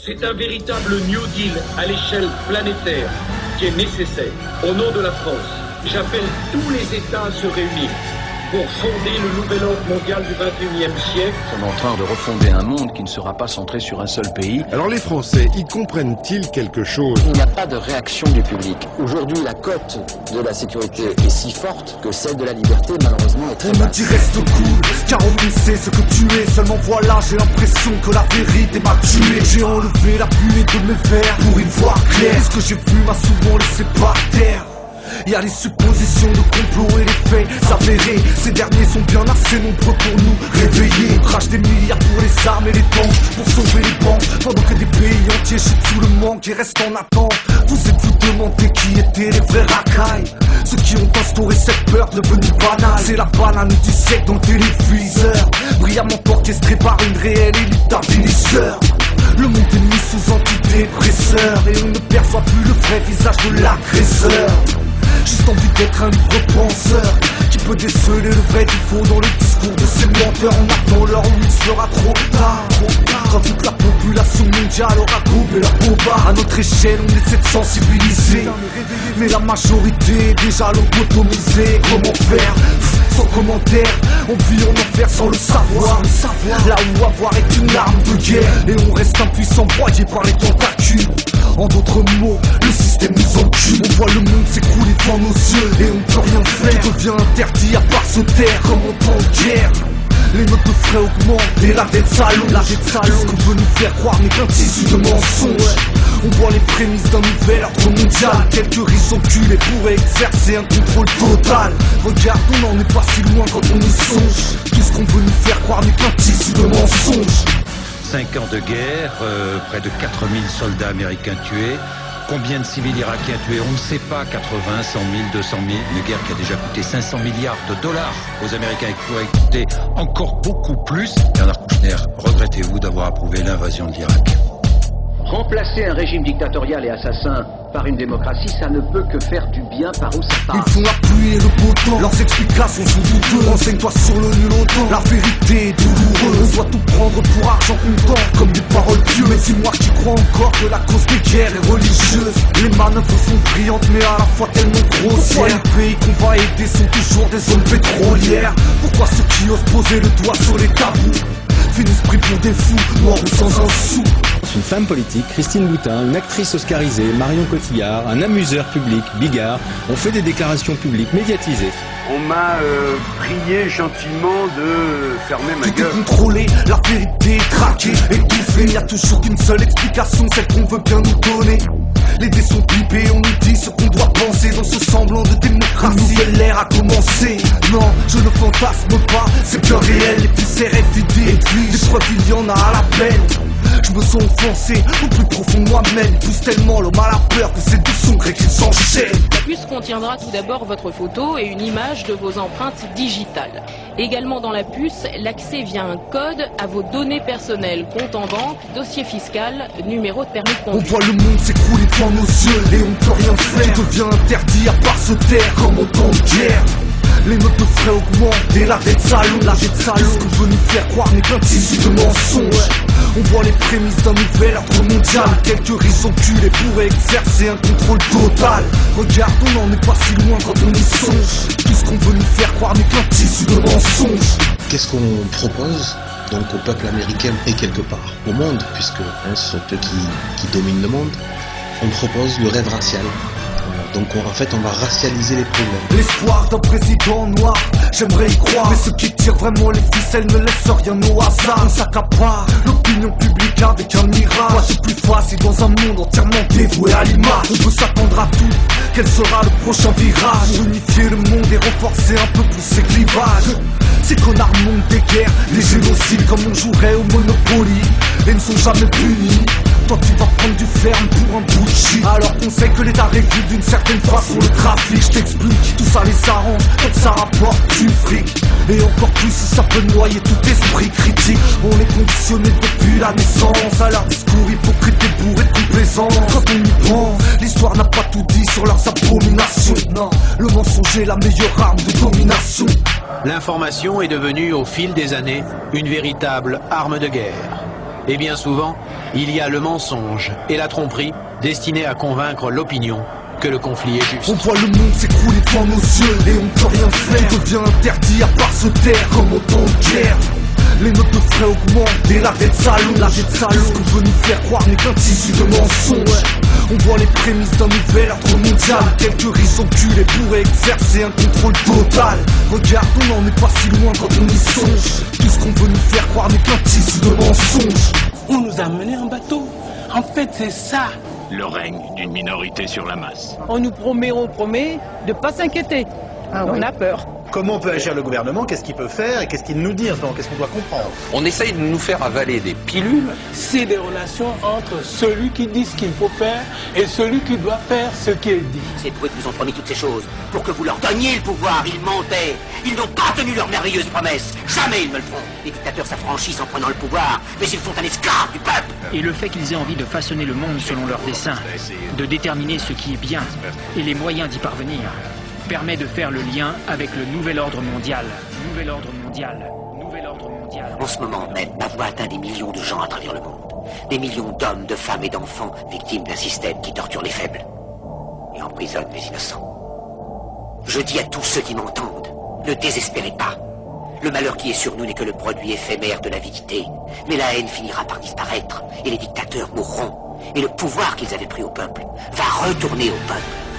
C'est un véritable New Deal à l'échelle planétaire qui est nécessaire. Au nom de la France, j'appelle tous les États à se réunir pour fonder le nouvel ordre mondial du XXIe siècle. On est en train de refonder un monde qui ne sera pas centré sur un seul pays. Alors les Français, y comprennent-ils quelque chose? Il n'y a pas de réaction du public. Aujourd'hui, la cote de la sécurité est si forte que celle de la liberté, malheureusement, est très basse. On me dit reste cool, car on sait ce que tu es. Seulement voilà, j'ai l'impression que la vérité m'a tué. J'ai enlevé la buée de mes verres pour y voir clair. Ce que j'ai vu m'a souvent laissé par terre. Y'a les suppositions de complot et les faits s'avérés. Ces derniers sont bien assez nombreux pour nous réveiller. On crache des milliards pour les armes et les tanks, pour sauver les banques, pendant que des pays entiers chutent sous le manque et restent en attente. Vous êtes-vous demandé qui étaient les vrais racailles? Ceux qui ont instauré cette peur devenue banale. C'est la banane du siècle dans le téléviseur, brillamment orchestrée par une réelle élite d'avilisseurs. Le monde est mis sous antidépresseur et on ne perçoit plus le vrai visage de l'agresseur. Juste envie d'être un libre penseur qui peut déceler le vrai du faux dans le discours de ces menteurs. En attendant leur où il sera trop tard. Quand toute la population mondiale aura coupé la bomba. À notre échelle on essaie de sensibiliser, mais la majorité est déjà lobotomisée. Comment faire? Sans commentaire, on vit en enfer sans le savoir. Là où avoir est une arme de guerre, et on reste impuissant, broyé par les tentacules. En d'autres mots, le système nous encule. On voit le monde s'écrouler devant nos yeux et on ne peut rien faire. Tout devient interdit à part se taire comme en temps de guerre. Les notes de frais augmentent et la dette s'allonge. Ce qu'on veut nous faire croire n'est qu'un tissu de mensonges. On voit les prémices d'un nouvel ordre mondial. Quelques riches enculés pourraient exercer un contrôle total. Regarde, on n'en est pas si loin quand on y songe. Tout ce qu'on veut nous faire croire n'est qu'un tissu de mensonges. 5 ans de guerre, près de 4000 soldats américains tués. Combien de civils irakiens tués? On ne sait pas, 80, 100 000, 200 000. Une guerre qui a déjà coûté 500 milliards de dollars aux Américains et qui pourrait coûter encore beaucoup plus. Bernard Kouchner, regrettez-vous d'avoir approuvé l'invasion de l'Irak? Remplacer un régime dictatorial et assassin par une démocratie, ça ne peut que faire du bien par où ça passe. Ils font appuyer le bouton, leurs explications sont douteuses. Renseigne-toi sur le nul autant, la vérité est douloureuse. On doit tout prendre pour argent comptant, comme des paroles pieuses. Mais dis-moi qui crois encore que la cause des guerres est religieuse. Les manœuvres sont brillantes mais à la fois tellement grossières. Pourquoi les pays qu'on va aider sont toujours des zones pétrolières? Pourquoi ceux qui osent poser le doigt sur les tabous finissent pris pour des fous, morts ou sans un sou? Une femme politique, Christine Boutin, une actrice oscarisée, Marion Cotillard, un amuseur public, Bigard, ont fait des déclarations publiques médiatisées. On m'a prié gentiment de fermer ma gueule. Tout est contrôlé, la vérité est traquée, étouffée. Il n'y a toujours qu'une seule explication, celle qu'on veut bien nous donner. Les dés sont pipés, on nous dit ce qu'on doit penser dans ce semblant de démocratie. Une nouvelle ère a commencé. Non, je ne fantasme pas, c'est bien réel. Les viscères vidés, des preuves il y en a à la peine. Je me sens offensé au plus profond de moi-même. Pousse tellement l'homme à la peur que c'est de son gré qu'il s'enchaîne. La puce contiendra tout d'abord votre photo et une image de vos empreintes digitales. Également dans la puce, l'accès via un code à vos données personnelles, compte en banque, dossier fiscal, numéro de permis de conduire. On voit le monde s'écrouler devant nos yeux et on ne peut rien faire. Tout devient interdit à part se taire comme en temps de guerre. Les notes de frais augmentent et la dette s'allonge. Ce qu'on veut nous faire croire n'est qu'un tissu de mensonges. On voit les prémices d'un nouvel ordre mondial. Quelques riches enculés pourraient exercer un contrôle total. Regarde, on n'en est pas si loin quand on y songe. Tout ce qu'on veut nous faire croire n'est qu'un tissu de mensonges. Qu'est-ce qu'on propose donc au peuple américain et quelque part au monde, puisque ce sont eux qui dominent le monde? On propose le rêve racial. Donc en fait on va racialiser les problèmes. L'espoir d'un président noir, j'aimerais y croire. Mais ceux qui tirent vraiment les ficelles ne laissent rien au hasard. On s'accapare l'opinion publique avec un mirage. Moi c'est plus facile dans un monde entièrement dévoué à l'image. On peut s'attendre à tout, quel sera le prochain virage? Pour unifier le monde et renforcer un peu plus ses clivages. Ces connards montent des guerres, des génocides comme on jouerait au Monopoly, et ne sont jamais punis. Toi tu vas prendre du ferme pour un bout de shit, alors qu'on sait que l'État régule d'une certaine façon le trafic. Je t'explique, tout ça les arrange, tant que ça rapporte du fric. Et encore plus si ça peut noyer tout esprit critique. On est conditionné depuis la naissance à leur discours hypocrite et bourré de complaisance. Quand on y pense, l'histoire n'a pas tout dit sur leurs abominations. Non, le mensonge est la meilleure arme de domination. L'information est devenue au fil des années une véritable arme de guerre. Et bien souvent, Il y a le mensonge et la tromperie destinés à convaincre l'opinion que le conflit est juste. On voit le monde s'écrouler devant nos yeux et on peut rien faire. Tout devient interdit à part se taire comme au temps de guerre. Les notes de frais augmentent et la dette s'allonge. Ce qu'on veut nous faire croire n'est qu'un tissu de mensonges. On voit les prémices d'un nouvel ordre mondial. Quelques riches enculés pourraient exercer un contrôle total. Regarde, on n'en est pas si loin quand on y songe. Tout ce qu'on veut nous faire croire n'est qu'un tissu de mensonges. On nous a menés en bateau. En fait, c'est ça. Le règne d'une minorité sur la masse. On nous promet de pas s'inquiéter. On a peur. Comment peut agir le gouvernement? Qu'est-ce qu'il peut faire et qu'est-ce qu'il nous dit en ce moment? Qu'est-ce qu'on doit comprendre? On essaye de nous faire avaler des pilules. C'est des relations entre celui qui dit ce qu'il faut faire et celui qui doit faire ce qu'il dit. Ces proués vous ont promis toutes ces choses pour que vous leur donniez le pouvoir. Ils mentaient. Ils n'ont pas tenu leurs merveilleuses promesses. Jamais ils ne le feront. Les dictateurs s'affranchissent en prenant le pouvoir, mais ils font un esclave du peuple. Et le fait qu'ils aient envie de façonner le monde selon leurs desseins, de déterminer ce qui est bien et les moyens d'y parvenir, permet de faire le lien avec le nouvel ordre mondial. Nouvel ordre mondial. Nouvel ordre mondial. En ce moment même, ma voix atteint des millions de gens à travers le monde. Des millions d'hommes, de femmes et d'enfants victimes d'un système qui torture les faibles et emprisonne les innocents. Je dis à tous ceux qui m'entendent, ne désespérez pas. Le malheur qui est sur nous n'est que le produit éphémère de l'avidité. Mais la haine finira par disparaître et les dictateurs mourront. Et le pouvoir qu'ils avaient pris au peuple va retourner au peuple.